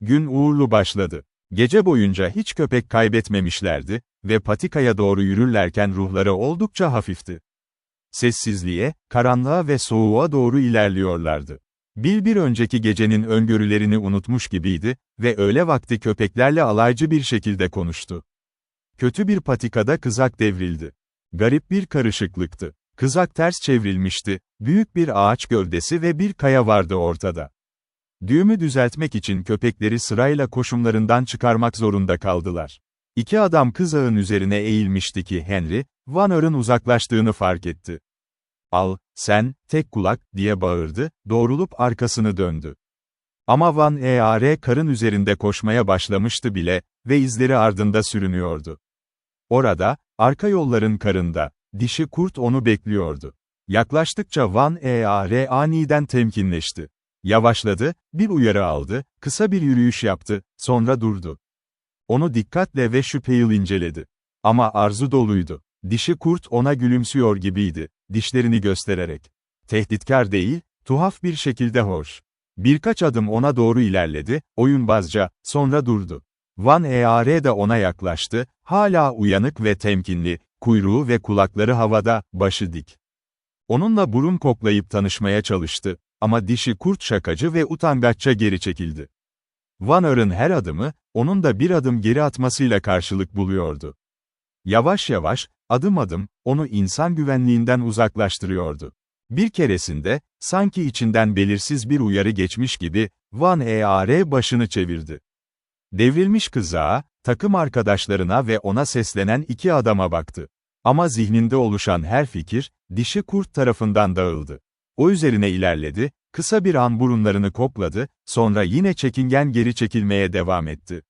Gün uğurlu başladı. Gece boyunca hiç köpek kaybetmemişlerdi ve patikaya doğru yürürlerken ruhları oldukça hafifti. Sessizliğe, karanlığa ve soğuğa doğru ilerliyorlardı. Bill bir önceki gecenin öngörülerini unutmuş gibiydi ve öğle vakti köpeklerle alaycı bir şekilde konuştu. Kötü bir patikada kızak devrildi. Garip bir karışıklıktı. Kızak ters çevrilmişti, büyük bir ağaç gövdesi ve bir kaya vardı ortada. Düğümü düzeltmek için köpekleri sırayla koşumlarından çıkarmak zorunda kaldılar. İki adam kızağın üzerine eğilmişti ki Henry, Van Ör'ün uzaklaştığını fark etti. "Al, sen, tek kulak," diye bağırdı, doğrulup arkasını döndü. Ama Van karın üzerinde koşmaya başlamıştı bile ve izleri ardında sürünüyordu. Orada, arka yolların karında, dişi kurt onu bekliyordu. Yaklaştıkça Van aniden temkinleşti. Yavaşladı, bir uyarı aldı, kısa bir yürüyüş yaptı, sonra durdu. Onu dikkatle ve şüpheyle inceledi. Ama arzu doluydu. Dişi kurt ona gülümsüyor gibiydi, dişlerini göstererek. Tehditkar değil, tuhaf bir şekilde hoş. Birkaç adım ona doğru ilerledi, oyunbazca, sonra durdu. Van da ona yaklaştı, hala uyanık ve temkinli, kuyruğu ve kulakları havada, başı dik. Onunla burun koklayıp tanışmaya çalıştı, ama dişi kurt şakacı ve utangaçça geri çekildi. Van Ör'ün her adımı, onun da bir adım geri atmasıyla karşılık buluyordu. Yavaş yavaş, adım adım, onu insan güvenliğinden uzaklaştırıyordu. Bir keresinde, sanki içinden belirsiz bir uyarı geçmiş gibi, Van başını çevirdi. Devrilmiş kızağa, takım arkadaşlarına ve ona seslenen iki adama baktı. Ama zihninde oluşan her fikir, dişi kurt tarafından dağıldı. O üzerine ilerledi, kısa bir an burunlarını kokladı, sonra yine çekingen geri çekilmeye devam etti.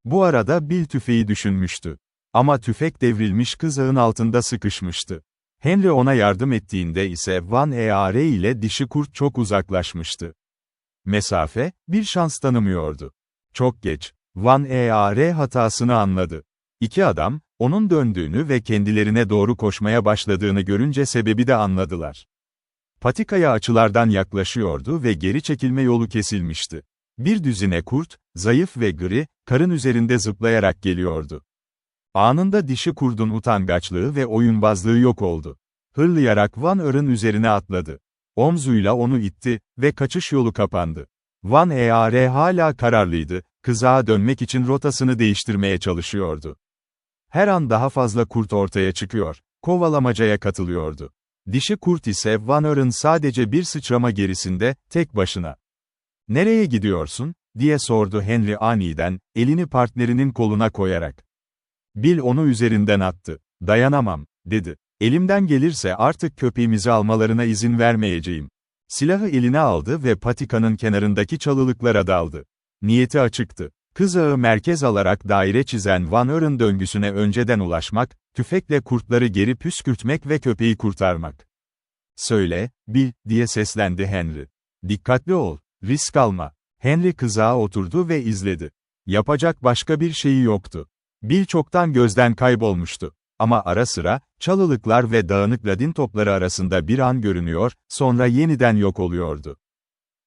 Bu arada Bill tüfeği düşünmüştü. Ama tüfek devrilmiş kızağın altında sıkışmıştı. Henry ona yardım ettiğinde ise Van ile dişi kurt çok uzaklaşmıştı. Mesafe, bir şans tanımıyordu. Çok geç, Van hatasını anladı. İki adam, onun döndüğünü ve kendilerine doğru koşmaya başladığını görünce sebebi de anladılar. Patikaya açılardan yaklaşıyordu ve geri çekilme yolu kesilmişti. Bir düzine kurt, zayıf ve gri, karın üzerinde zıplayarak geliyordu. Anında dişi kurdun utangaçlığı ve oyunbazlığı yok oldu. Hırlayarak Van Ör'ün üzerine atladı. Omzuyla onu itti ve kaçış yolu kapandı. Van hala kararlıydı, kızağa dönmek için rotasını değiştirmeye çalışıyordu. Her an daha fazla kurt ortaya çıkıyor, kovalamacaya katılıyordu. Dişi kurt ise Van Ör'ün sadece bir sıçrama gerisinde, tek başına. "Nereye gidiyorsun?" diye sordu Henry aniden, elini partnerinin koluna koyarak. Bill onu üzerinden attı. "Dayanamam," dedi. "Elimden gelirse artık köpeğimizi almalarına izin vermeyeceğim." Silahı eline aldı ve patikanın kenarındaki çalılıklara daldı. Niyeti açıktı. Kızağı merkez alarak daire çizen Van Ör'ün döngüsüne önceden ulaşmak, tüfekle kurtları geri püskürtmek ve köpeği kurtarmak. "Söyle, Bill," diye seslendi Henry. "Dikkatli ol, risk alma." Henry kızağa oturdu ve izledi. Yapacak başka bir şeyi yoktu. Bill çoktan gözden kaybolmuştu. Ama ara sıra, çalılıklar ve dağınık ladin topları arasında bir an görünüyor, sonra yeniden yok oluyordu.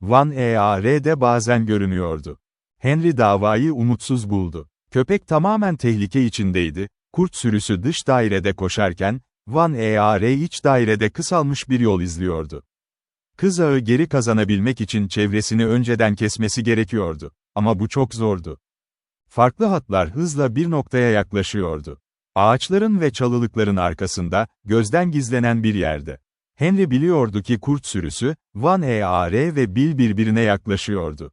Van de bazen görünüyordu. Henry davayı umutsuz buldu. Köpek tamamen tehlike içindeydi, kurt sürüsü dış dairede koşarken, Van iç dairede kısalmış bir yol izliyordu. Kızağı geri kazanabilmek için çevresini önceden kesmesi gerekiyordu. Ama bu çok zordu. Farklı hatlar hızla bir noktaya yaklaşıyordu. Ağaçların ve çalılıkların arkasında, gözden gizlenen bir yerde. Henry biliyordu ki kurt sürüsü, Van ve Bill birbirine yaklaşıyordu.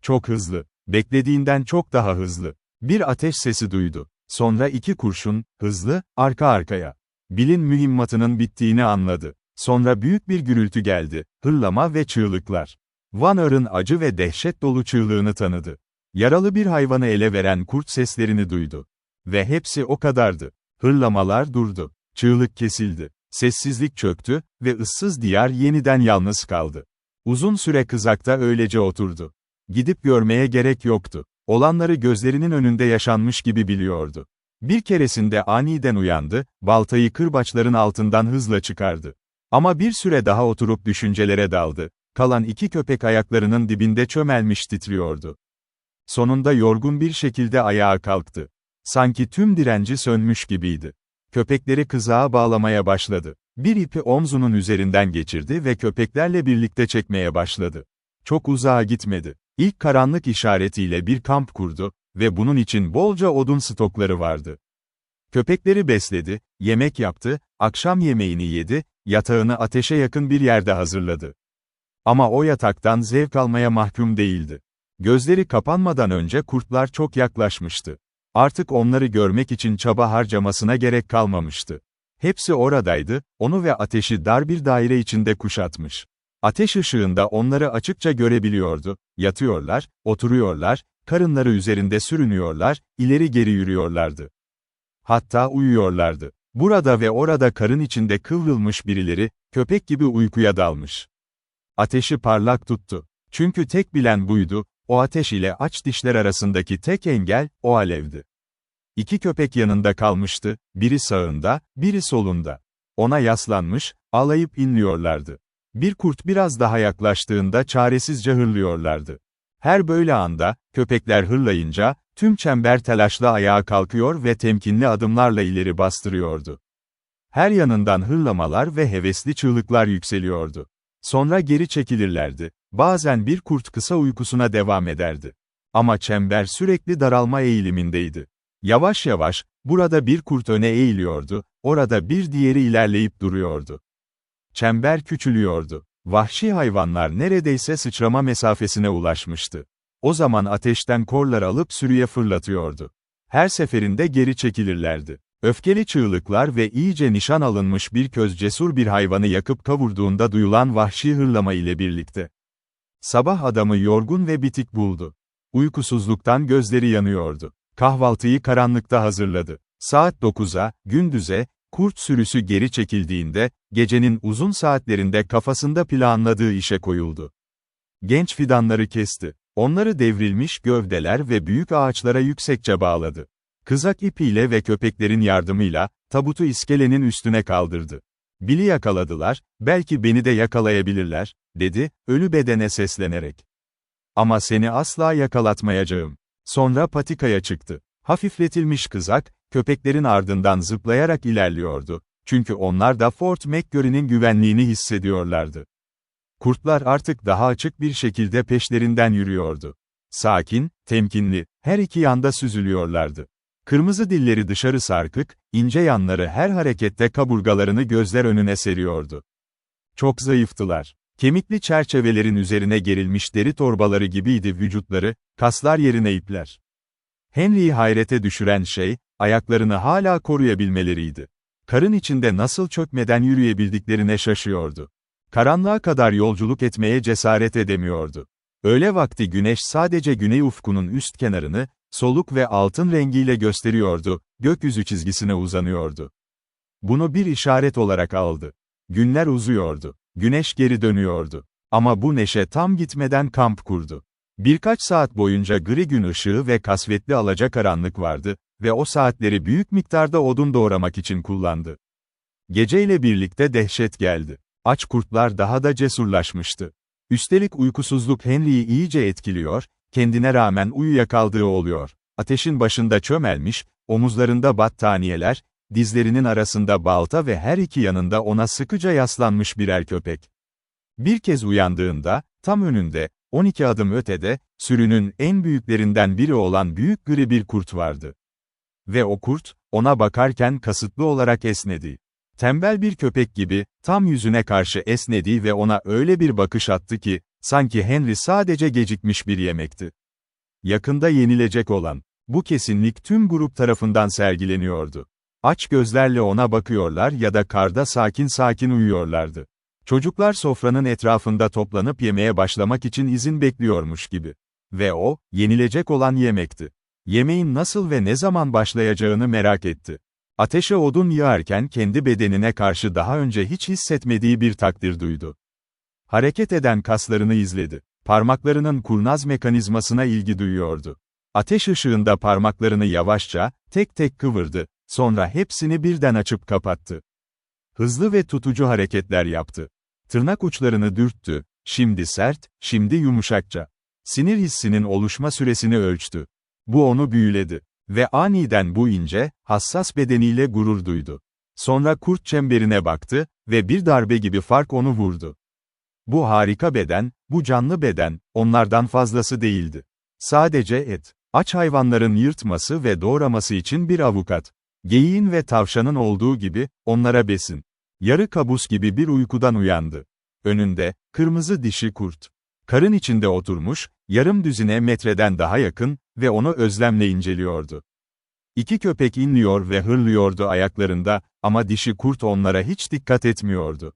Çok hızlı, beklediğinden çok daha hızlı. Bir ateş sesi duydu. Sonra iki kurşun, hızlı, arka arkaya. Bill'in mühimmatının bittiğini anladı. Sonra büyük bir gürültü geldi, hırlama ve çığlıklar. Van Ör'ün acı ve dehşet dolu çığlığını tanıdı. Yaralı bir hayvanı ele veren kurt seslerini duydu. Ve hepsi o kadardı. Hırlamalar durdu. Çığlık kesildi. Sessizlik çöktü ve ıssız diyar yeniden yalnız kaldı. Uzun süre kızakta öylece oturdu. Gidip görmeye gerek yoktu. Olanları gözlerinin önünde yaşanmış gibi biliyordu. Bir keresinde aniden uyandı, baltayı kırbaçların altından hızla çıkardı. Ama bir süre daha oturup düşüncelere daldı. Kalan iki köpek ayaklarının dibinde çömelmiş titriyordu. Sonunda yorgun bir şekilde ayağa kalktı. Sanki tüm direnci sönmüş gibiydi. Köpekleri kızağa bağlamaya başladı. Bir ipi omzunun üzerinden geçirdi ve köpeklerle birlikte çekmeye başladı. Çok uzağa gitmedi. İlk karanlık işaretiyle bir kamp kurdu ve bunun için bolca odun stokları vardı. Köpekleri besledi, yemek yaptı, akşam yemeğini yedi, yatağını ateşe yakın bir yerde hazırladı. Ama o yataktan zevk almaya mahkum değildi. Gözleri kapanmadan önce kurtlar çok yaklaşmıştı. Artık onları görmek için çaba harcamasına gerek kalmamıştı. Hepsi oradaydı, onu ve ateşi dar bir daire içinde kuşatmış. Ateş ışığında onları açıkça görebiliyordu, yatıyorlar, oturuyorlar, karınları üzerinde sürünüyorlar, ileri geri yürüyorlardı. Hatta uyuyorlardı. Burada ve orada karın içinde kıvrılmış birileri, köpek gibi uykuya dalmış. Ateşi parlak tuttu. Çünkü tek bilen buydu, o ateş ile aç dişler arasındaki tek engel, o alevdi. İki köpek yanında kalmıştı, biri sağında, biri solunda. Ona yaslanmış, ağlayıp inliyorlardı. Bir kurt biraz daha yaklaştığında çaresizce hırlıyorlardı. Her böyle anda, köpekler hırlayınca, tüm çember telaşla ayağa kalkıyor ve temkinli adımlarla ileri bastırıyordu. Her yanından hırlamalar ve hevesli çığlıklar yükseliyordu. Sonra geri çekilirlerdi. Bazen bir kurt kısa uykusuna devam ederdi. Ama çember sürekli daralma eğilimindeydi. Yavaş yavaş, burada bir kurt öne eğiliyordu, orada bir diğeri ilerleyip duruyordu. Çember küçülüyordu. Vahşi hayvanlar neredeyse sıçrama mesafesine ulaşmıştı. O zaman ateşten korlar alıp sürüye fırlatıyordu. Her seferinde geri çekilirlerdi. Öfkeli çığlıklar ve iyice nişan alınmış bir köz cesur bir hayvanı yakıp kavurduğunda duyulan vahşi hırlama ile birlikte. Sabah adamı yorgun ve bitik buldu. Uykusuzluktan gözleri yanıyordu. Kahvaltıyı karanlıkta hazırladı. Saat 9'a, gündüze, kurt sürüsü geri çekildiğinde, gecenin uzun saatlerinde kafasında planladığı işe koyuldu. Genç fidanları kesti. Onları devrilmiş gövdeler ve büyük ağaçlara yüksekçe bağladı. Kızak ipiyle ve köpeklerin yardımıyla, tabutu iskelenin üstüne kaldırdı. Bill'i yakaladılar, belki beni de yakalayabilirler, dedi, ölü bedene seslenerek. Ama seni asla yakalatmayacağım. Sonra patikaya çıktı. Hafifletilmiş kızak, köpeklerin ardından zıplayarak ilerliyordu. Çünkü onlar da Fort McGurry'nin güvenliğini hissediyorlardı. Kurtlar artık daha açık bir şekilde peşlerinden yürüyordu. Sakin, temkinli, her iki yanda süzülüyorlardı. Kırmızı dilleri dışarı sarkık, ince yanları her harekette kaburgalarını gözler önüne seriyordu. Çok zayıftılar. Kemikli çerçevelerin üzerine gerilmiş deri torbaları gibiydi vücutları, kaslar yerine ipler. Henry'i hayrete düşüren şey, ayaklarını hala koruyabilmeleriydi. Karın içinde nasıl çökmeden yürüyebildiklerine şaşıyordu. Karanlığa kadar yolculuk etmeye cesaret edemiyordu. Öğle vakti güneş sadece güney ufkunun üst kenarını, soluk ve altın rengiyle gösteriyordu, gökyüzü çizgisine uzanıyordu. Bunu bir işaret olarak aldı. Günler uzuyordu. Güneş geri dönüyordu. Ama bu neşe tam gitmeden kamp kurdu. Birkaç saat boyunca gri gün ışığı ve kasvetli alacakaranlık vardı ve o saatleri büyük miktarda odun doğramak için kullandı. Geceyle birlikte dehşet geldi. Aç kurtlar daha da cesurlaşmıştı. Üstelik uykusuzluk Henry'i iyice etkiliyor, kendine rağmen uyuyakaldığı oluyor. Ateşin başında çömelmiş, omuzlarında battaniyeler, dizlerinin arasında balta ve her iki yanında ona sıkıca yaslanmış birer köpek. Bir kez uyandığında, tam önünde, 12 adım ötede, sürünün en büyüklerinden biri olan büyük gri bir kurt vardı. Ve o kurt, ona bakarken kasıtlı olarak esnedi. Tembel bir köpek gibi, tam yüzüne karşı esnedi ve ona öyle bir bakış attı ki, sanki Henry sadece gecikmiş bir yemekti. Yakında yenilecek olan, bu kesinlik tüm grup tarafından sergileniyordu. Aç gözlerle ona bakıyorlar ya da karda sakin sakin uyuyorlardı. Çocuklar sofranın etrafında toplanıp yemeye başlamak için izin bekliyormuş gibi. Ve o, yenilecek olan yemekti. Yemeğin nasıl ve ne zaman başlayacağını merak etti. Ateşe odun yağarken kendi bedenine karşı daha önce hiç hissetmediği bir takdir duydu. Hareket eden kaslarını izledi. Parmaklarının kurnaz mekanizmasına ilgi duyuyordu. Ateş ışığında parmaklarını yavaşça, tek tek kıvırdı, sonra hepsini birden açıp kapattı. Hızlı ve tutucu hareketler yaptı. Tırnak uçlarını dürttü, şimdi sert, şimdi yumuşakça. Sinir hissinin oluşma süresini ölçtü. Bu onu büyüledi. Ve aniden bu ince, hassas bedeniyle gurur duydu. Sonra kurt çemberine baktı ve bir darbe gibi fark onu vurdu. Bu harika beden, bu canlı beden, onlardan fazlası değildi. Sadece et. Aç hayvanların yırtması ve doğraması için bir avukat. Geyiğin ve tavşanın olduğu gibi, onlara besin. Yarı kabus gibi bir uykudan uyandı. Önünde, kırmızı dişi kurt. Karın içinde oturmuş, yarım düzine metreden daha yakın ve onu özlemle inceliyordu. İki köpek inliyor ve hırlıyordu ayaklarında, ama dişi kurt onlara hiç dikkat etmiyordu.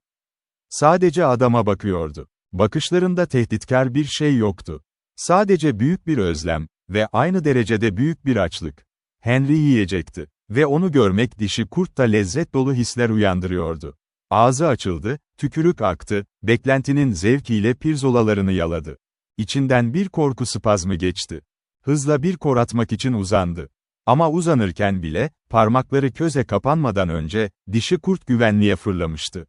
Sadece adama bakıyordu. Bakışlarında tehditkar bir şey yoktu. Sadece büyük bir özlem ve aynı derecede büyük bir açlık. Henry yiyecekti ve onu görmek dişi kurtta lezzet dolu hisler uyandırıyordu. Ağzı açıldı, tükürük aktı, beklentinin zevkiyle pirzolalarını yaladı. İçinden bir korku spazmı geçti. Hızla bir kor atmak için uzandı. Ama uzanırken bile, parmakları köze kapanmadan önce, dişi kurt güvenliğe fırlamıştı.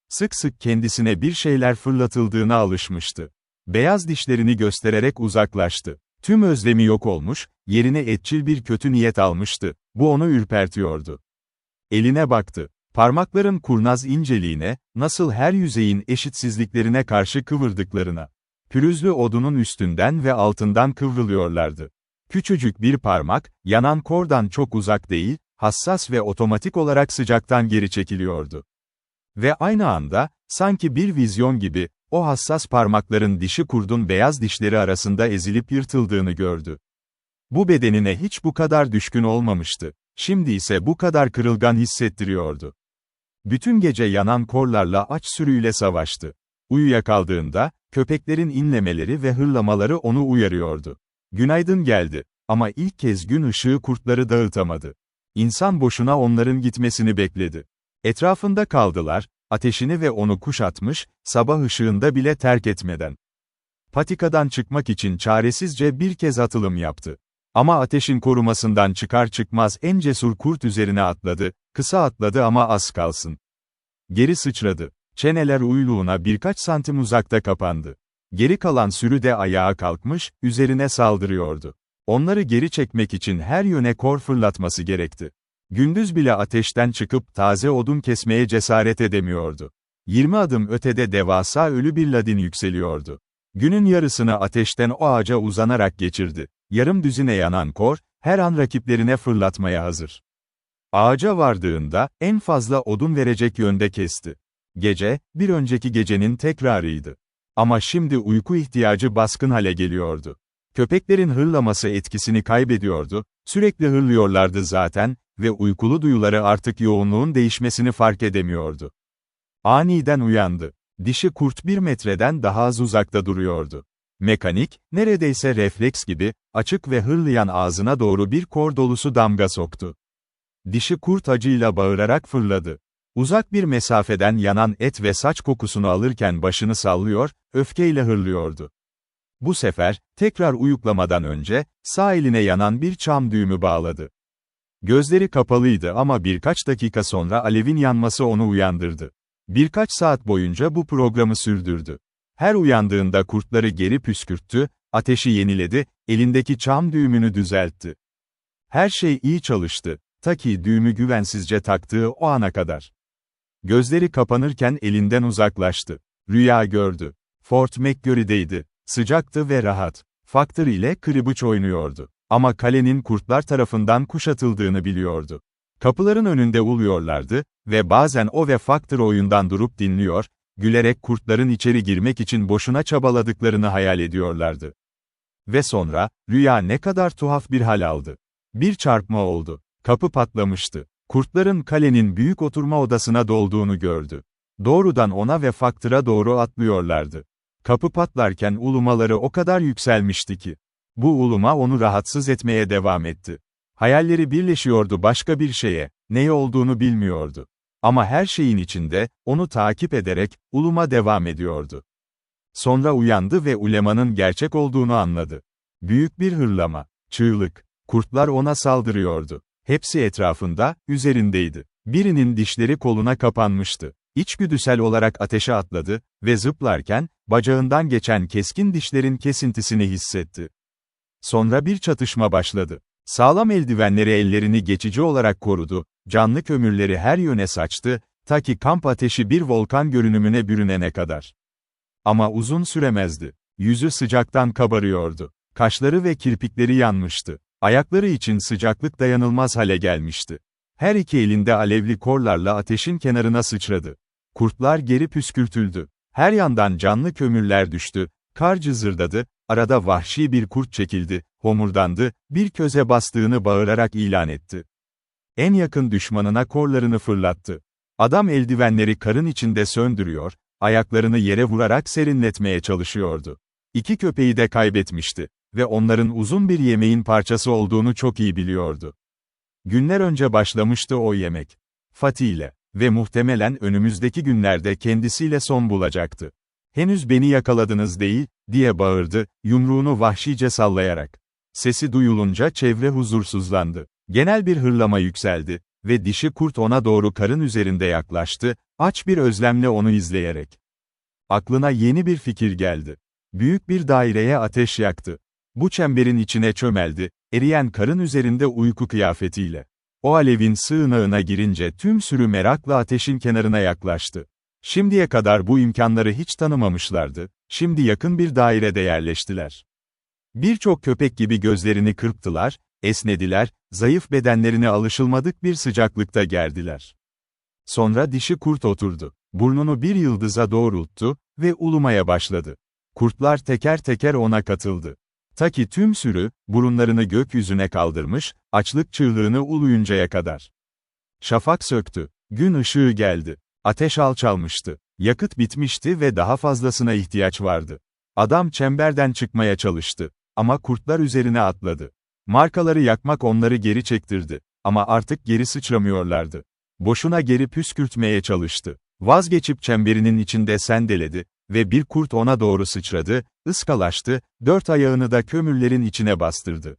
Sık sık kendisine bir şeyler fırlatıldığına alışmıştı. Beyaz dişlerini göstererek uzaklaştı. Tüm özlemi yok olmuş, yerine etçil bir kötü niyet almıştı. Bu onu ürpertiyordu. Eline baktı. Parmakların kurnaz inceliğine, nasıl her yüzeyin eşitsizliklerine karşı kıvırdıklarına. Pürüzlü odunun üstünden ve altından kıvrılıyorlardı. Küçücük bir parmak, yanan kordan çok uzak değil, hassas ve otomatik olarak sıcaktan geri çekiliyordu. Ve aynı anda, sanki bir vizyon gibi, o hassas parmakların dişi kurdun beyaz dişleri arasında ezilip yırtıldığını gördü. Bu bedenine hiç bu kadar düşkün olmamıştı. Şimdi ise bu kadar kırılgan hissettiriyordu. Bütün gece yanan korlarla aç sürüyle savaştı. Uyuyakaldığında, köpeklerin inlemeleri ve hırlamaları onu uyarıyordu. Günaydın geldi. Ama ilk kez gün ışığı kurtları dağıtamadı. İnsan boşuna onların gitmesini bekledi. Etrafında kaldılar, ateşini ve onu kuşatmış, sabah ışığında bile terk etmeden. Patikadan çıkmak için çaresizce bir kez atılım yaptı. Ama ateşin korumasından çıkar çıkmaz en cesur kurt üzerine atladı, kısa atladı ama az kalsın. Geri sıçradı. Çeneler uyluğuna birkaç santim uzakta kapandı. Geri kalan sürü de ayağa kalkmış, üzerine saldırıyordu. Onları geri çekmek için her yöne kor fırlatması gerekti. Gündüz bile ateşten çıkıp taze odun kesmeye cesaret edemiyordu. 20 adım ötede devasa ölü bir ladin yükseliyordu. Günün yarısını ateşten o ağaca uzanarak geçirdi. Yarım düzine yanan kor, her an rakiplerine fırlatmaya hazır. Ağaca vardığında, en fazla odun verecek yönde kesti. Gece, bir önceki gecenin tekrarıydı. Ama şimdi uyku ihtiyacı baskın hale geliyordu. Köpeklerin hırlaması etkisini kaybediyordu, sürekli hırlıyorlardı zaten ve uykulu duyuları artık yoğunluğun değişmesini fark edemiyordu. Aniden uyandı. Dişi kurt 1 metreden daha az uzakta duruyordu. Mekanik, neredeyse refleks gibi, açık ve hırlayan ağzına doğru bir kor dolusu damga soktu. Dişi kurt acıyla bağırarak fırladı. Uzak bir mesafeden yanan et ve saç kokusunu alırken başını sallıyor, öfkeyle hırlıyordu. Bu sefer, tekrar uyuklamadan önce, sağ eline yanan bir çam düğümü bağladı. Gözleri kapalıydı ama birkaç dakika sonra alevin yanması onu uyandırdı. Birkaç saat boyunca bu programı sürdürdü. Her uyandığında kurtları geri püskürttü, ateşi yeniledi, elindeki çam düğümünü düzeltti. Her şey iyi çalıştı, ta ki düğümü güvensizce taktığı o ana kadar. Gözleri kapanırken elinden uzaklaştı. Rüya gördü. Fort McGurry'deydi. Sıcaktı ve rahat. Factor ile kırbaç oynuyordu. Ama kalenin kurtlar tarafından kuşatıldığını biliyordu. Kapıların önünde uluyorlardı ve bazen o ve Factor oyundan durup dinliyor, gülerek kurtların içeri girmek için boşuna çabaladıklarını hayal ediyorlardı. Ve sonra, rüya ne kadar tuhaf bir hal aldı. Bir çarpma oldu. Kapı patlamıştı. Kurtların kalenin büyük oturma odasına dolduğunu gördü. Doğrudan ona ve Factor'a doğru atlıyorlardı. Kapı patlarken ulumaları o kadar yükselmişti ki. Bu uluma onu rahatsız etmeye devam etti. Hayalleri birleşiyordu başka bir şeye, neye olduğunu bilmiyordu. Ama her şeyin içinde, onu takip ederek, uluma devam ediyordu. Sonra uyandı ve ulemanın gerçek olduğunu anladı. Büyük bir hırlama, çığlık, kurtlar ona saldırıyordu. Hepsi etrafında, üzerindeydi. Birinin dişleri koluna kapanmıştı. İçgüdüsel olarak ateşe atladı ve zıplarken, bacağından geçen keskin dişlerin kesintisini hissetti. Sonra bir çatışma başladı. Sağlam eldivenleri ellerini geçici olarak korudu, canlı kömürleri her yöne saçtı, ta ki kamp ateşi bir volkan görünümüne bürünene kadar. Ama uzun süremezdi. Yüzü sıcaktan kabarıyordu. Kaşları ve kirpikleri yanmıştı. Ayakları için sıcaklık dayanılmaz hale gelmişti. Her iki elinde alevli korlarla ateşin kenarına sıçradı. Kurtlar geri püskürtüldü. Her yandan canlı kömürler düştü, kar cızırdadı, arada vahşi bir kurt çekildi, homurdandı, bir köze bastığını bağırarak ilan etti. En yakın düşmanına korlarını fırlattı. Adam eldivenleri karın içinde söndürüyor, ayaklarını yere vurarak serinletmeye çalışıyordu. İki köpeği de kaybetmişti ve onların uzun bir yemeğin parçası olduğunu çok iyi biliyordu. Günler önce başlamıştı o yemek. Fatih ile ve muhtemelen önümüzdeki günlerde kendisiyle son bulacaktı. "Henüz beni yakaladınız değil," diye bağırdı, yumruğunu vahşice sallayarak. Sesi duyulunca çevre huzursuzlandı. Genel bir hırlama yükseldi ve dişi kurt ona doğru karın üzerinde yaklaştı, aç bir özlemle onu izleyerek. Aklına yeni bir fikir geldi. Büyük bir daireye ateş yaktı. Bu çemberin içine çömeldi, eriyen karın üzerinde uyku kıyafetiyle. O alevin sığınağına girince tüm sürü merakla ateşin kenarına yaklaştı. Şimdiye kadar bu imkanları hiç tanımamışlardı, şimdi yakın bir dairede yerleştiler. Birçok köpek gibi gözlerini kırptılar, esnediler, zayıf bedenlerini alışılmadık bir sıcaklıkta gerdiler. Sonra dişi kurt oturdu. Burnunu bir yıldıza doğrulttu ve ulumaya başladı. Kurtlar teker teker ona katıldı. Ta ki tüm sürü, burunlarını gökyüzüne kaldırmış, açlık çığlığını uluyuncaya kadar. Şafak söktü. Gün ışığı geldi. Ateş alçalmıştı. Yakıt bitmişti ve daha fazlasına ihtiyaç vardı. Adam çemberden çıkmaya çalıştı. Ama kurtlar üzerine atladı. Markaları yakmak onları geri çektirdi. Ama artık geri sıçramıyorlardı. Boşuna geri püskürtmeye çalıştı. Vazgeçip çemberinin içinde sendeledi ve bir kurt ona doğru sıçradı, ıskalaştı, dört ayağını da kömürlerin içine bastırdı.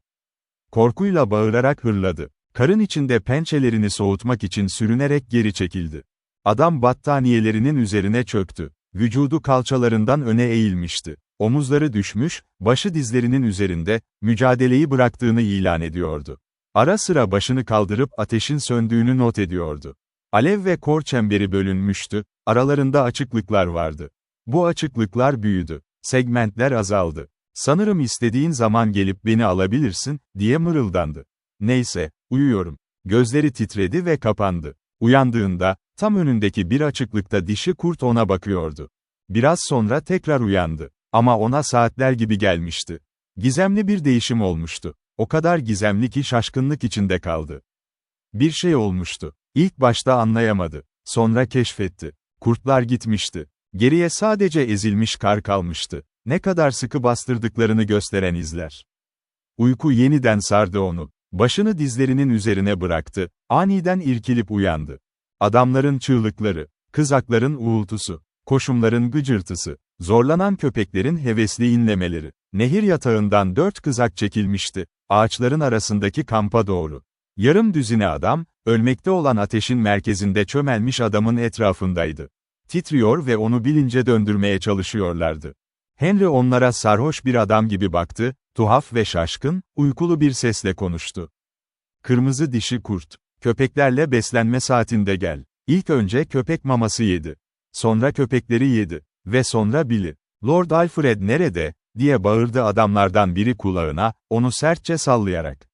Korkuyla bağırarak hırladı. Karın içinde pençelerini soğutmak için sürünerek geri çekildi. Adam battaniyelerinin üzerine çöktü. Vücudu kalçalarından öne eğilmişti. Omuzları düşmüş, başı dizlerinin üzerinde, mücadeleyi bıraktığını ilan ediyordu. Ara sıra başını kaldırıp ateşin söndüğünü not ediyordu. Alev ve kor çemberi bölünmüştü, aralarında açıklıklar vardı. Bu açıklıklar büyüdü. Segmentler azaldı. "Sanırım istediğin zaman gelip beni alabilirsin," diye mırıldandı. "Neyse, uyuyorum." Gözleri titredi ve kapandı. Uyandığında, tam önündeki bir açıklıkta dişi kurt ona bakıyordu. Biraz sonra tekrar uyandı. Ama ona saatler gibi gelmişti. Gizemli bir değişim olmuştu. O kadar gizemli ki şaşkınlık içinde kaldı. Bir şey olmuştu. İlk başta anlayamadı. Sonra keşfetti. Kurtlar gitmişti. Geriye sadece ezilmiş kar kalmıştı. Ne kadar sıkı bastırdıklarını gösteren izler. Uyku yeniden sardı onu. Başını dizlerinin üzerine bıraktı. Aniden irkilip uyandı. Adamların çığlıkları, kızakların uğultusu, koşumların gıcırtısı, zorlanan köpeklerin hevesli inlemeleri. Nehir yatağından 4 kızak çekilmişti, ağaçların arasındaki kampa doğru. Yarım düzine adam, ölmekte olan ateşin merkezinde çömelmiş adamın etrafındaydı. Titriyor ve onu bilince döndürmeye çalışıyorlardı. Henry onlara sarhoş bir adam gibi baktı, tuhaf ve şaşkın, uykulu bir sesle konuştu. "Kırmızı dişi kurt, köpeklerle beslenme saatinde gel. İlk önce köpek maması yedi. Sonra köpekleri yedi. Ve sonra Billy. Lord Alfred nerede?" diye bağırdı adamlardan biri kulağına, onu sertçe sallayarak.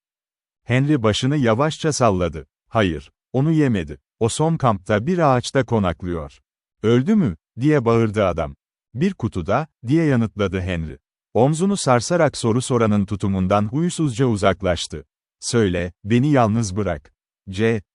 Henry başını yavaşça salladı. "Hayır, onu yemedi. O son kampta bir ağaçta konaklıyor." "Öldü mü?" diye bağırdı adam. "Bir kutuda," diye yanıtladı Henry. Omzunu sarsarak soru soranın tutumundan huysuzca uzaklaştı. "Söyle, beni yalnız bırak.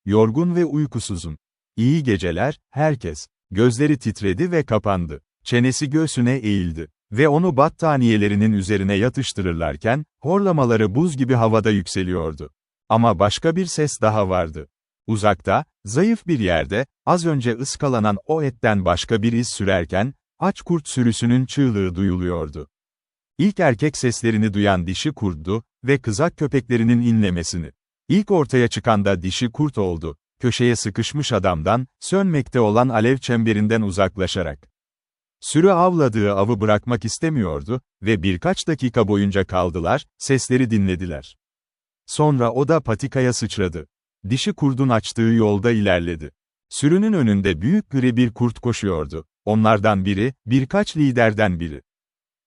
Yorgun ve uykusuzum." "İyi geceler, herkes." Gözleri titredi ve kapandı. Çenesi göğsüne eğildi. Ve onu battaniyelerinin üzerine yatıştırırlarken, horlamaları buz gibi havada yükseliyordu. Ama başka bir ses daha vardı. Uzakta, zayıf bir yerde, az önce ıskalanan o etten başka bir iz sürerken, aç kurt sürüsünün çığlığı duyuluyordu. İlk erkek seslerini duyan dişi kurttu ve kızak köpeklerinin inlemesini. İlk ortaya çıkan da dişi kurt oldu. köşeye sıkışmış adamdan, sönmekte olan alev çemberinden uzaklaşarak. Sürü avladığı avı bırakmak istemiyordu ve birkaç dakika boyunca kaldılar, sesleri dinlediler. Sonra o da patikaya sıçradı. Dişi kurdun açtığı yolda ilerledi. Sürünün önünde büyük gri bir kurt koşuyordu. Onlardan biri, birkaç liderden biri.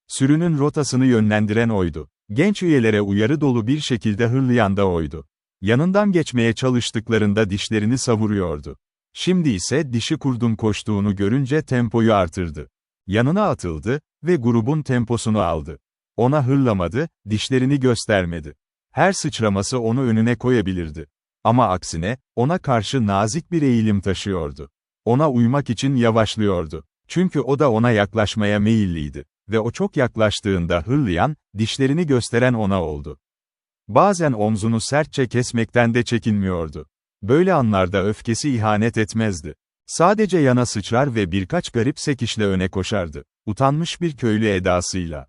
Sürünün rotasını yönlendiren oydu. Genç üyelere uyarı dolu bir şekilde hırlayan da oydu. Yanından geçmeye çalıştıklarında dişlerini savuruyordu. Şimdi ise dişi kurdun koştuğunu görünce tempoyu artırdı. Yanına atıldı ve grubun temposunu aldı. Ona hırlamadı, dişlerini göstermedi. Her sıçraması onu önüne koyabilirdi. Ama aksine, ona karşı nazik bir eğilim taşıyordu. Ona uymak için yavaşlıyordu. Çünkü o da ona yaklaşmaya meyilliydi. Ve o çok yaklaştığında hırlayan, dişlerini gösteren ona oldu. Bazen omzunu sertçe kesmekten de çekinmiyordu. Böyle anlarda öfkesi ihanet etmezdi. Sadece yana sıçrar ve birkaç garip sekişle öne koşardı. Utanmış bir köylü edasıyla.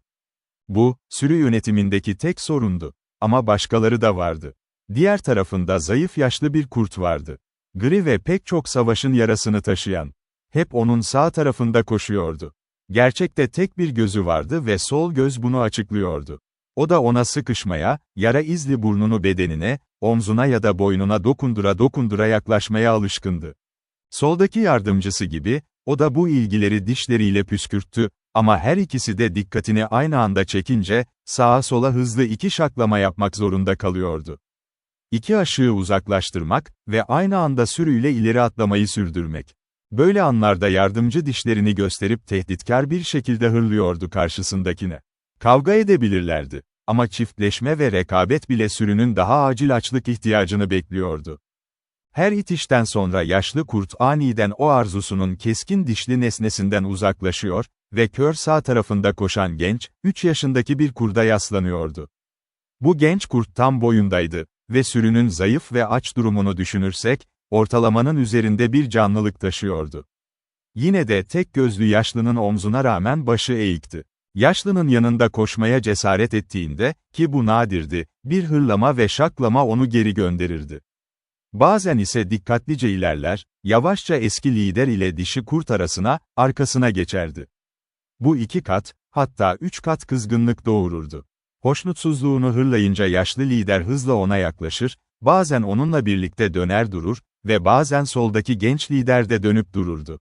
Bu, sürü yönetimindeki tek sorundu. Ama başkaları da vardı. Diğer tarafında zayıf yaşlı bir kurt vardı. Gri ve pek çok savaşın yarasını taşıyan. Hep onun sağ tarafında koşuyordu. Gerçekte tek bir gözü vardı ve sol göz bunu açıklıyordu. O da ona sıkışmaya, yara izli burnunu bedenine, omzuna ya da boynuna dokundura dokundura yaklaşmaya alışkındı. Soldaki yardımcısı gibi, o da bu ilgileri dişleriyle püskürttü, ama her ikisi de dikkatini aynı anda çekince, sağa sola hızlı iki şaklama yapmak zorunda kalıyordu. İki aşığı uzaklaştırmak ve aynı anda sürüyle ileri atlamayı sürdürmek. Böyle anlarda yardımcı dişlerini gösterip tehditkar bir şekilde hırlıyordu karşısındakine. Kavga edebilirlerdi. Ama çiftleşme ve rekabet bile sürünün daha acil açlık ihtiyacını bekliyordu. Her itişten sonra yaşlı kurt aniden o arzusunun keskin dişli nesnesinden uzaklaşıyor ve kör sağ tarafında koşan genç, 3 yaşındaki bir kurda yaslanıyordu. Bu genç kurt tam boyundaydı ve sürünün zayıf ve aç durumunu düşünürsek, ortalamanın üzerinde bir canlılık taşıyordu. Yine de tek gözlü yaşlının omzuna rağmen başı eğikti. Yaşlının yanında koşmaya cesaret ettiğinde, ki bu nadirdi, bir hırlama ve şaklama onu geri gönderirdi. Bazen ise dikkatlice ilerler, yavaşça eski lider ile dişi kurt arasına, arkasına geçerdi. Bu 2 kat, hatta 3 kat kızgınlık doğururdu. Hoşnutsuzluğunu hırlayınca yaşlı lider hızla ona yaklaşır, bazen onunla birlikte döner durur ve bazen soldaki genç lider de dönüp dururdu.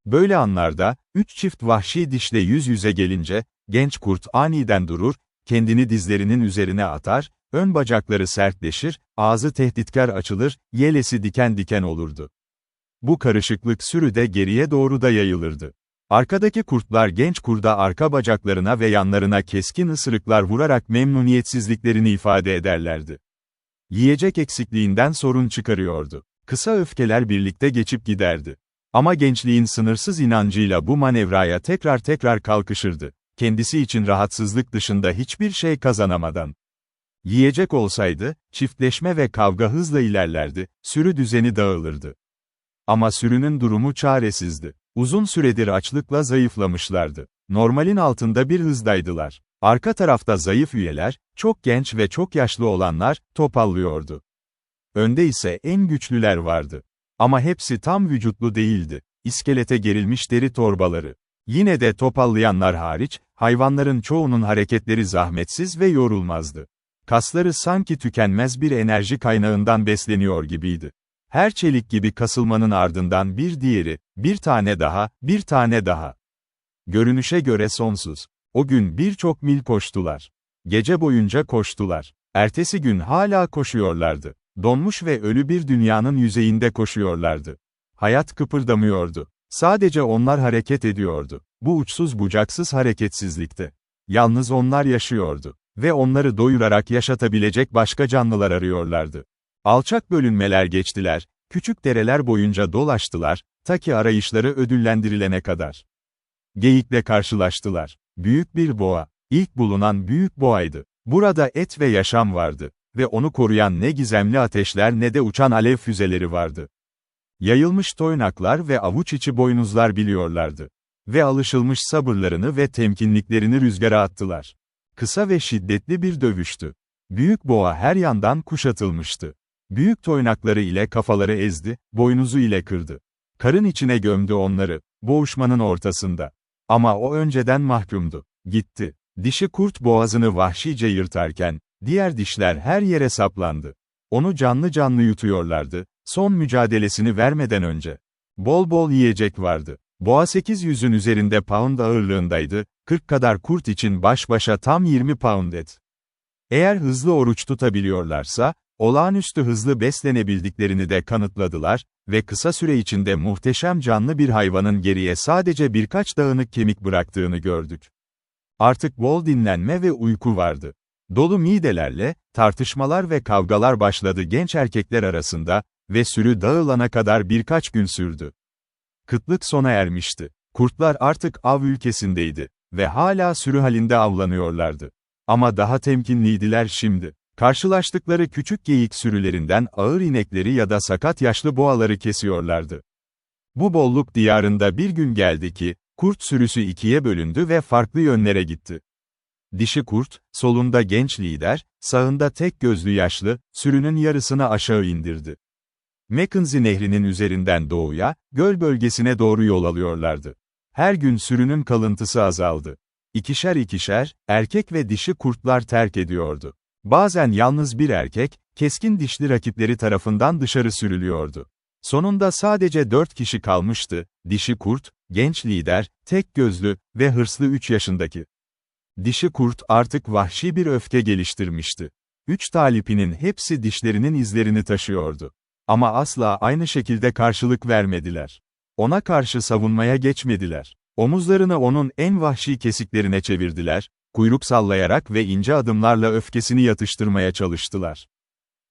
Böyle anlarda, 3 çift vahşi dişle yüz yüze gelince, genç kurt aniden durur, kendini dizlerinin üzerine atar, ön bacakları sertleşir, ağzı tehditkar açılır, yelesi diken diken olurdu. Bu karışıklık sürüde geriye doğru da yayılırdı. Arkadaki kurtlar genç kurda arka bacaklarına ve yanlarına keskin ısırıklar vurarak memnuniyetsizliklerini ifade ederlerdi. Yiyecek eksikliğinden sorun çıkarıyordu. Kısa öfkeler birlikte geçip giderdi. Ama gençliğin sınırsız inancıyla bu manevraya tekrar kalkışırdı. Kendisi için rahatsızlık dışında hiçbir şey kazanamadan. Yiyecek olsaydı, çiftleşme ve kavga hızla ilerlerdi, sürü düzeni dağılırdı. Ama sürünün durumu çaresizdi. Uzun süredir açlıkla zayıflamışlardı. Normalin altında bir hızdaydılar. Arka tarafta zayıf üyeler, çok genç ve çok yaşlı olanlar, topallıyordu. Önde ise en güçlüler vardı. Ama hepsi tam vücutlu değildi. İskelete gerilmiş deri torbaları. Yine de topallayanlar hariç, hayvanların çoğunun hareketleri zahmetsiz ve yorulmazdı. Kasları sanki tükenmez bir enerji kaynağından besleniyor gibiydi. Her çelik gibi kasılmanın ardından bir diğeri, bir tane daha, bir tane daha. Görünüşe göre sonsuz. O gün birçok mil koştular. Gece boyunca koştular. Ertesi gün hala koşuyorlardı. Donmuş ve ölü bir dünyanın yüzeyinde koşuyorlardı. Hayat kıpırdamıyordu. Sadece onlar hareket ediyordu. Bu uçsuz bucaksız hareketsizlikte. Yalnız onlar yaşıyordu. Ve onları doyurarak yaşatabilecek başka canlılar arıyorlardı. Alçak bölünmeler geçtiler, küçük dereler boyunca dolaştılar, ta ki arayışları ödüllendirilene kadar. Geyikle karşılaştılar. Büyük bir boğa. İlk bulunan büyük boğaydı. Burada et ve yaşam vardı. Ve onu koruyan ne gizemli ateşler ne de uçan alev füzeleri vardı. Yayılmış toynaklar ve avuç içi boynuzlar biliyorlardı. Ve alışılmış sabırlarını ve temkinliklerini rüzgara attılar. Kısa ve şiddetli bir dövüştü. Büyük boğa her yandan kuşatılmıştı. Büyük toynakları ile kafaları ezdi, boynuzu ile kırdı. Karın içine gömdü onları, boğuşmanın ortasında. Ama o önceden mahkumdu. Gitti. Dişi kurt boğazını vahşice yırtarken, diğer dişler her yere saplandı. Onu canlı canlı yutuyorlardı, son mücadelesini vermeden önce. Bol bol yiyecek vardı. Boğa 800'ün üzerinde pound ağırlığındaydı, 40 kadar kurt için baş başa tam 20 pound et. Eğer hızlı oruç tutabiliyorlarsa, olağanüstü hızlı beslenebildiklerini de kanıtladılar ve kısa süre içinde muhteşem canlı bir hayvanın geriye sadece birkaç dağınık kemik bıraktığını gördük. Artık bol dinlenme ve uyku vardı. Dolu midelerle, tartışmalar ve kavgalar başladı genç erkekler arasında ve sürü dağılana kadar birkaç gün sürdü. Kıtlık sona ermişti. Kurtlar artık av ülkesindeydi ve hala sürü halinde avlanıyorlardı. Ama daha temkinliydiler şimdi. Karşılaştıkları küçük geyik sürülerinden ağır inekleri ya da sakat yaşlı boğaları kesiyorlardı. Bu bolluk diyarında bir gün geldi ki, kurt sürüsü ikiye bölündü ve farklı yönlere gitti. Dişi kurt, solunda genç lider, sağında tek gözlü yaşlı, sürünün yarısını aşağı indirdi. Mackenzie Nehri'nin üzerinden doğuya, göl bölgesine doğru yol alıyorlardı. Her gün sürünün kalıntısı azaldı. İkişer ikişer, erkek ve dişi kurtlar terk ediyordu. Bazen yalnız bir erkek, keskin dişli rakipleri tarafından dışarı sürülüyordu. Sonunda sadece 4 kişi kalmıştı, dişi kurt, genç lider, tek gözlü ve hırslı 3 yaşındaki. Dişi kurt artık vahşi bir öfke geliştirmişti. 3 talipinin hepsi dişlerinin izlerini taşıyordu. Ama asla aynı şekilde karşılık vermediler. Ona karşı savunmaya geçmediler. Omuzlarını onun en vahşi kesiklerine çevirdiler, kuyruk sallayarak ve ince adımlarla öfkesini yatıştırmaya çalıştılar.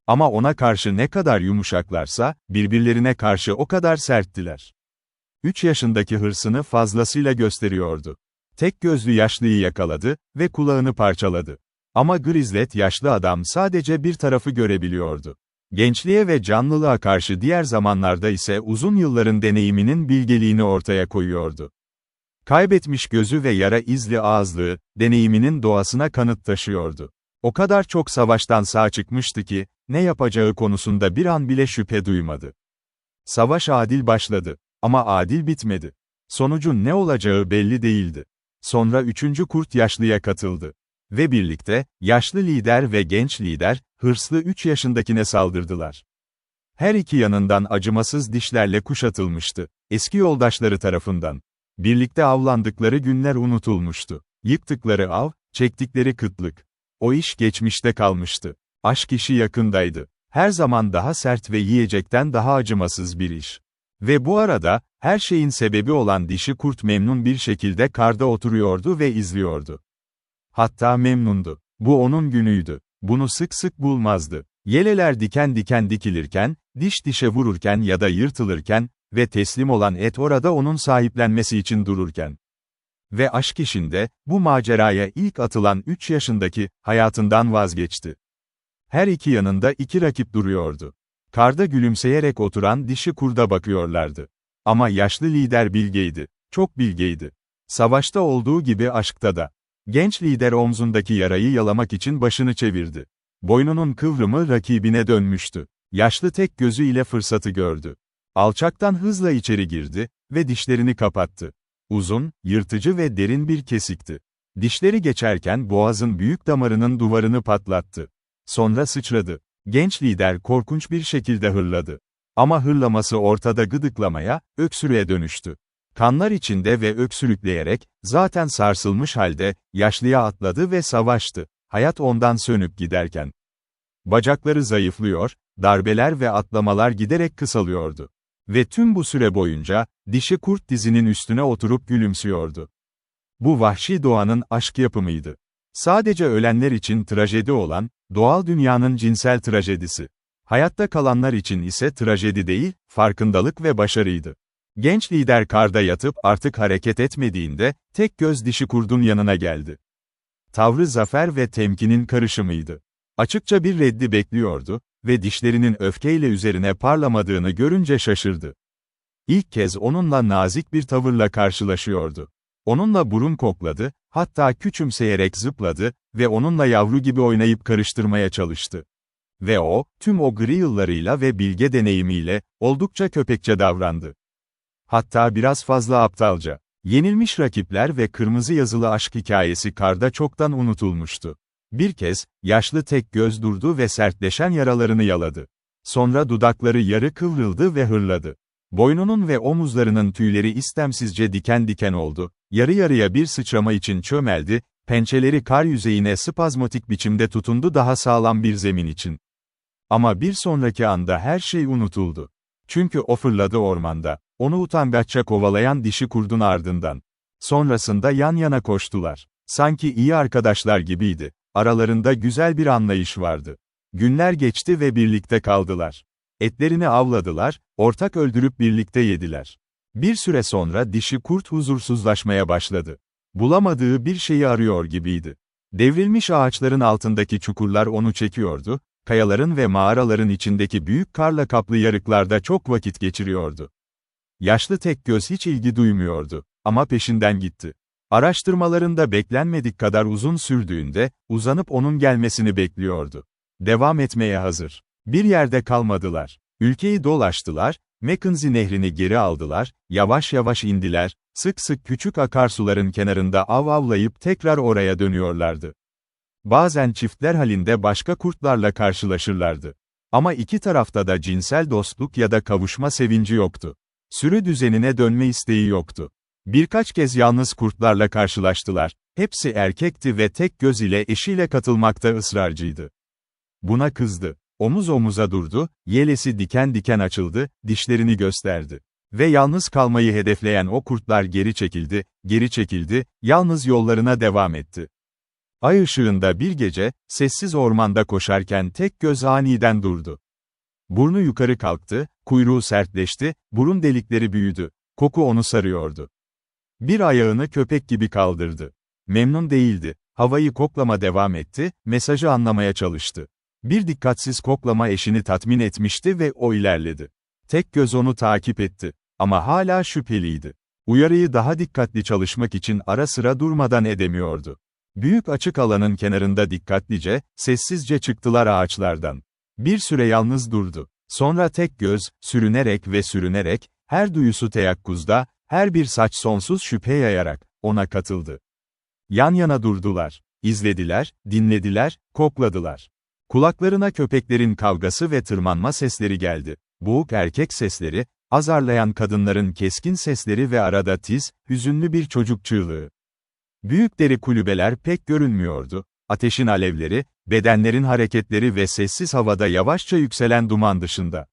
Ama ona karşı ne kadar yumuşaklarsa, birbirlerine karşı o kadar serttiler. 3 yaşındaki hırsını fazlasıyla gösteriyordu. Tek gözlü yaşlıyı yakaladı ve kulağını parçaladı. Ama Grizzlet yaşlı adam sadece bir tarafı görebiliyordu. Gençliğe ve canlılığa karşı diğer zamanlarda ise uzun yılların deneyiminin bilgeliğini ortaya koyuyordu. Kaybetmiş gözü ve yara izli ağızlığı, deneyiminin doğasına kanıt taşıyordu. O kadar çok savaştan sağ çıkmıştı ki, ne yapacağı konusunda bir an bile şüphe duymadı. Savaş adil başladı. Ama adil bitmedi. Sonucun ne olacağı belli değildi. Sonra 3. kurt yaşlıya katıldı. Ve birlikte, yaşlı lider ve genç lider, hırslı 3 yaşındakine saldırdılar. Her iki yanından acımasız dişlerle kuşatılmıştı, eski yoldaşları tarafından. Birlikte avlandıkları günler unutulmuştu. Yıktıkları av, çektikleri kıtlık. O iş geçmişte kalmıştı. Aşk işi yakındaydı. Her zaman daha sert ve yiyecekten daha acımasız bir iş. Ve bu arada, her şeyin sebebi olan dişi kurt memnun bir şekilde karda oturuyordu ve izliyordu. Hatta memnundu. Bu onun günüydü. Bunu sık sık bulmazdı. Yeleler diken diken dikilirken, diş dişe vururken ya da yırtılırken ve teslim olan et orada onun sahiplenmesi için dururken. Ve aşk işinde, bu maceraya ilk atılan 3 yaşındaki, hayatından vazgeçti. Her iki yanında 2 rakip duruyordu. Karda gülümseyerek oturan dişi kurda bakıyorlardı. Ama yaşlı lider bilgeydi. Çok bilgeydi. Savaşta olduğu gibi aşkta da. Genç lider omzundaki yarayı yalamak için başını çevirdi. Boynunun kıvrımı rakibine dönmüştü. Yaşlı tek gözü ile fırsatı gördü. Alçaktan hızla içeri girdi ve dişlerini kapattı. Uzun, yırtıcı ve derin bir kesikti. Dişleri geçerken boğazın büyük damarının duvarını patlattı. Sonra sıçradı. Genç lider korkunç bir şekilde hırladı. Ama hırlaması ortada gıdıklamaya, öksürüğe dönüştü. Kanlar içinde ve öksürükleyerek, zaten sarsılmış halde, yaşlıya atladı ve savaştı. Hayat ondan sönüp giderken. Bacakları zayıflıyor, darbeler ve atlamalar giderek kısalıyordu. Ve tüm bu süre boyunca, dişi kurt dizinin üstüne oturup gülümsüyordu. Bu vahşi doğanın aşk yapımıydı. Sadece ölenler için trajedi olan, doğal dünyanın cinsel trajedisi. Hayatta kalanlar için ise trajedi değil, farkındalık ve başarıydı. Genç lider karda yatıp artık hareket etmediğinde, tek göz dişi kurdun yanına geldi. Tavrı zafer ve temkinin karışımıydı. Açıkça bir reddi bekliyordu ve dişlerinin öfkeyle üzerine parlamadığını görünce şaşırdı. İlk kez onunla nazik bir tavırla karşılaşıyordu. Onunla burun kokladı, hatta küçümseyerek zıpladı ve onunla yavru gibi oynayıp karıştırmaya çalıştı. Ve o, tüm o gri yıllarıyla ve bilge deneyimiyle, oldukça köpekçe davrandı. Hatta biraz fazla aptalca. Yenilmiş rakipler ve kırmızı yazılı aşk hikayesi karda çoktan unutulmuştu. Bir kez, yaşlı tek göz durdu ve sertleşen yaralarını yaladı. Sonra dudakları yarı kıvrıldı ve hırladı. Boynunun ve omuzlarının tüyleri istemsizce diken diken oldu, yarı yarıya bir sıçrama için çömeldi, pençeleri kar yüzeyine spazmatik biçimde tutundu daha sağlam bir zemin için. Ama bir sonraki anda her şey unutuldu. Çünkü o fırladı ormanda, onu utangaçça kovalayan dişi kurdun ardından. Sonrasında yan yana koştular. Sanki iyi arkadaşlar gibiydi. Aralarında güzel bir anlayış vardı. Günler geçti ve birlikte kaldılar. Etlerini avladılar, ortak öldürüp birlikte yediler. Bir süre sonra dişi kurt huzursuzlaşmaya başladı. Bulamadığı bir şeyi arıyor gibiydi. Devrilmiş ağaçların altındaki çukurlar onu çekiyordu, kayaların ve mağaraların içindeki büyük karla kaplı yarıklarda çok vakit geçiriyordu. Yaşlı tek göz hiç ilgi duymuyordu, ama peşinden gitti. Araştırmalarında beklenmedik kadar uzun sürdüğünde, uzanıp onun gelmesini bekliyordu. Devam etmeye hazır. Bir yerde kalmadılar. Ülkeyi dolaştılar, Mackenzie nehrini geri aldılar, yavaş yavaş indiler, sık sık küçük akarsuların kenarında av avlayıp tekrar oraya dönüyorlardı. Bazen çiftler halinde başka kurtlarla karşılaşırlardı. Ama iki tarafta da cinsel dostluk ya da kavuşma sevinci yoktu. Sürü düzenine dönme isteği yoktu. Birkaç kez yalnız kurtlarla karşılaştılar, hepsi erkekti ve tek göz ile eşiyle katılmakta ısrarcıydı. Buna kızdı. Omuz omuza durdu, yelesi diken diken açıldı, dişlerini gösterdi. Ve yalnız kalmayı hedefleyen o kurtlar geri çekildi, yalnız yollarına devam etti. Ay ışığında bir gece, sessiz ormanda koşarken tek göz aniden durdu. Burnu yukarı kalktı, kuyruğu sertleşti, burun delikleri büyüdü, koku onu sarıyordu. Bir ayağını köpek gibi kaldırdı. Memnun değildi, havayı koklama devam etti, mesajı anlamaya çalıştı. Bir dikkatsiz koklama eşini tatmin etmişti ve o ilerledi. Tek göz onu takip etti. Ama hala şüpheliydi. Uyarıyı daha dikkatli çalışmak için ara sıra durmadan edemiyordu. Büyük açık alanın kenarında dikkatlice, sessizce çıktılar ağaçlardan. Bir süre yalnız durdu. Sonra tek göz, sürünerek, her duyusu teyakkuzda, her bir saç sonsuz şüphe yayarak, ona katıldı. Yan yana durdular. İzlediler, dinlediler, kokladılar. Kulaklarına köpeklerin kavgası ve tırmanma sesleri geldi. Boğuk erkek sesleri, azarlayan kadınların keskin sesleri ve arada tiz, hüzünlü bir çocuk çığlığı. Büyük deri kulübeler pek görünmüyordu. Ateşin alevleri, bedenlerin hareketleri ve sessiz havada yavaşça yükselen duman dışında.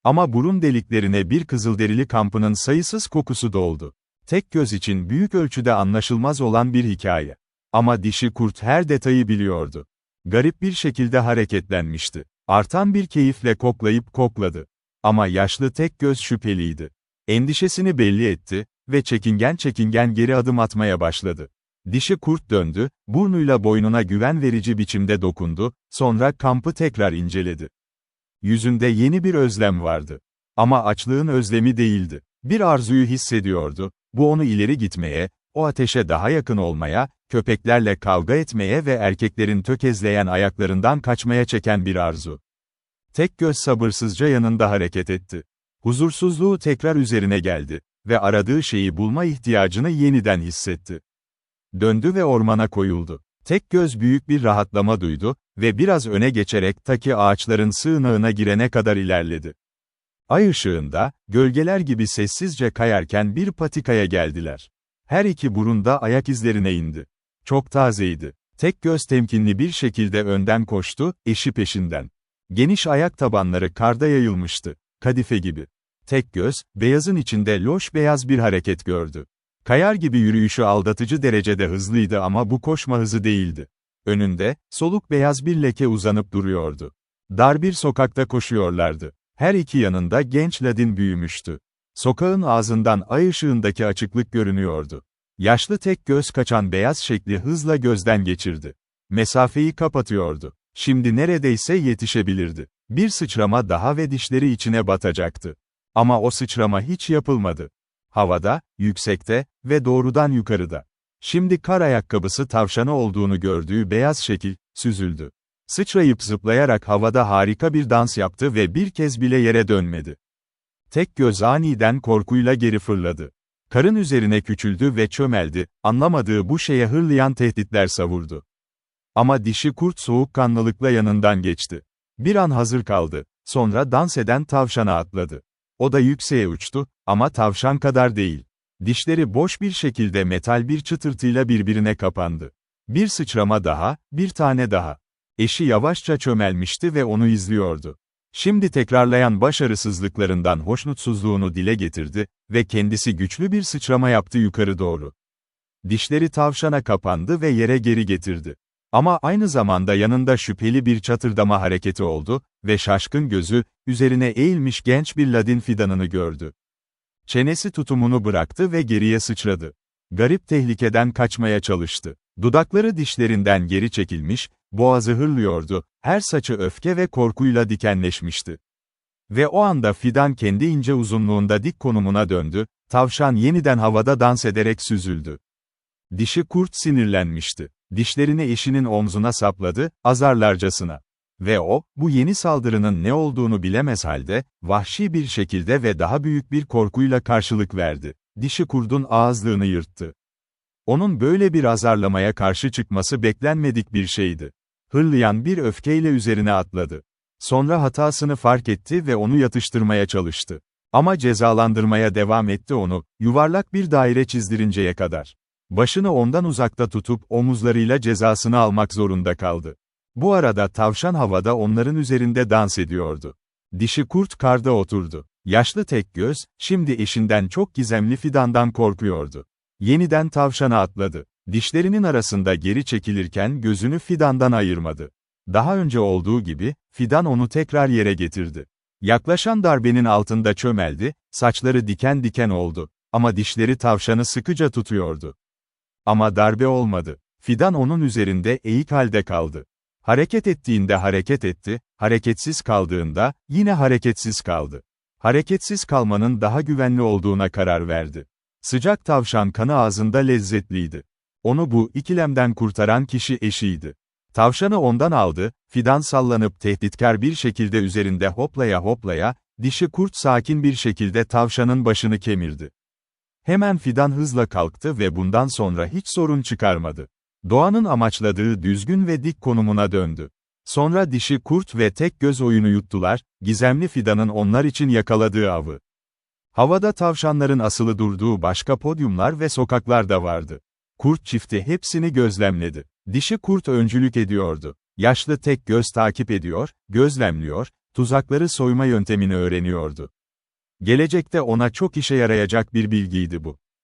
Ama burun deliklerine bir kızılderili kampının sayısız kokusu doldu. Tek göz için büyük ölçüde anlaşılmaz olan bir hikaye. Ama dişi kurt her detayı biliyordu. Garip bir şekilde hareketlenmişti. Artan bir keyifle koklayıp kokladı. Ama yaşlı tek göz şüpheliydi. Endişesini belli etti ve çekingen geri adım atmaya başladı. Dişi kurt döndü, burnuyla boynuna güven verici biçimde dokundu, sonra kampı tekrar inceledi. Yüzünde yeni bir özlem vardı. Ama açlığın özlemi değildi. Bir arzuyu hissediyordu, bu onu ileri gitmeye, o ateşe daha yakın olmaya, köpeklerle kavga etmeye ve erkeklerin tökezleyen ayaklarından kaçmaya çeken bir arzu. Tek göz sabırsızca yanında hareket etti. Huzursuzluğu tekrar üzerine geldi ve aradığı şeyi bulma ihtiyacını yeniden hissetti. Döndü ve ormana koyuldu. Tek göz büyük bir rahatlama duydu ve biraz öne geçerek taki ağaçların sığınağına girene kadar ilerledi. Ay ışığında, gölgeler gibi sessizce kayarken bir patikaya geldiler. Her iki burun da ayak izlerine indi. Çok tazeydi. Tek göz temkinli bir şekilde önden koştu, eşi peşinden. Geniş ayak tabanları karda yayılmıştı. Kadife gibi. Tek göz, beyazın içinde loş beyaz bir hareket gördü. Kayar gibi yürüyüşü aldatıcı derecede hızlıydı ama bu koşma hızı değildi. Önünde, soluk beyaz bir leke uzanıp duruyordu. Dar bir sokakta koşuyorlardı. Her iki yanında genç Ladin büyümüştü. Sokağın ağzından ay ışığındaki açıklık görünüyordu. Yaşlı tek göz kaçan beyaz şekli hızla gözden geçirdi. Mesafeyi kapatıyordu. Şimdi neredeyse yetişebilirdi. Bir sıçrama daha ve dişleri içine batacaktı. Ama o sıçrama hiç yapılmadı. Havada, yüksekte ve doğrudan yukarıda. Şimdi kar ayakkabısı tavşanı olduğunu gördüğü beyaz şekil, süzüldü. Sıçrayıp zıplayarak havada harika bir dans yaptı ve bir kez bile yere dönmedi. Tekgöz aniden korkuyla geri fırladı. Karın üzerine küçüldü ve çömeldi, anlamadığı bu şeye hırlayan tehditler savurdu. Ama dişi kurt soğukkanlılıkla yanından geçti. Bir an hazır kaldı, sonra dans eden tavşana atladı. O da yükseğe uçtu, ama tavşan kadar değil. Dişleri boş bir şekilde metal bir çıtırtıyla birbirine kapandı. Bir sıçrama daha, bir tane daha. Eşi yavaşça çömelmişti ve onu izliyordu. Şimdi tekrarlayan başarısızlıklarından hoşnutsuzluğunu dile getirdi ve kendisi güçlü bir sıçrama yaptı yukarı doğru. Dişleri tavşana kapandı ve yere geri getirdi. Ama aynı zamanda yanında şüpheli bir çatırdama hareketi oldu ve şaşkın gözü, üzerine eğilmiş genç bir Ladin fidanını gördü. Çenesi tutumunu bıraktı ve geriye sıçradı. Garip tehlikeden kaçmaya çalıştı. Dudakları dişlerinden geri çekilmiş, boğazı hırlıyordu, her saçı öfke ve korkuyla dikenleşmişti. Ve o anda fidan kendi ince uzunluğunda dik konumuna döndü, tavşan yeniden havada dans ederek süzüldü. Dişi kurt sinirlenmişti. Dişlerini eşinin omzuna sapladı, azarlarcasına. Ve o, bu yeni saldırının ne olduğunu bilemez halde, vahşi bir şekilde ve daha büyük bir korkuyla karşılık verdi. Dişi kurdun ağızlığını yırttı. Onun böyle bir azarlamaya karşı çıkması beklenmedik bir şeydi. Hırlayan bir öfkeyle üzerine atladı. Sonra hatasını fark etti ve onu yatıştırmaya çalıştı. Ama cezalandırmaya devam etti onu, yuvarlak bir daire çizdirinceye kadar. Başını ondan uzakta tutup omuzlarıyla cezasını almak zorunda kaldı. Bu arada tavşan havada onların üzerinde dans ediyordu. Dişi kurt karda oturdu. Yaşlı Tekgöz, şimdi eşinden çok gizemli fidandan korkuyordu. Yeniden tavşana atladı. Dişlerinin arasında geri çekilirken gözünü fidandan ayırmadı. Daha önce olduğu gibi, fidan onu tekrar yere getirdi. Yaklaşan darbenin altında çömeldi, saçları diken diken oldu. Ama dişleri tavşanı sıkıca tutuyordu. Ama darbe olmadı. Fidan onun üzerinde eğik halde kaldı. Hareket ettiğinde hareket etti, hareketsiz kaldığında, yine hareketsiz kaldı. Hareketsiz kalmanın daha güvenli olduğuna karar verdi. Sıcak tavşan kanı ağzında lezzetliydi. Onu bu ikilemden kurtaran kişi eşiydi. Tavşanı ondan aldı, fidan sallanıp tehditkar bir şekilde üzerinde hoplaya hoplaya, dişi kurt sakin bir şekilde tavşanın başını kemirdi. Hemen fidan hızla kalktı ve bundan sonra hiç sorun çıkarmadı. Doğanın amaçladığı düzgün ve dik konumuna döndü. Sonra dişi kurt ve Tekgöz oyunu yuttular, gizemli fidanın onlar için yakaladığı avı. Havada tavşanların asılı durduğu başka podyumlar ve sokaklar da vardı. Kurt çifti hepsini gözlemledi. Dişi kurt öncülük ediyordu. Yaşlı Tekgöz takip ediyor, gözlemliyor, tuzakları soyma yöntemini öğreniyordu. Gelecekte ona çok işe yarayacak bir bilgiydi bu.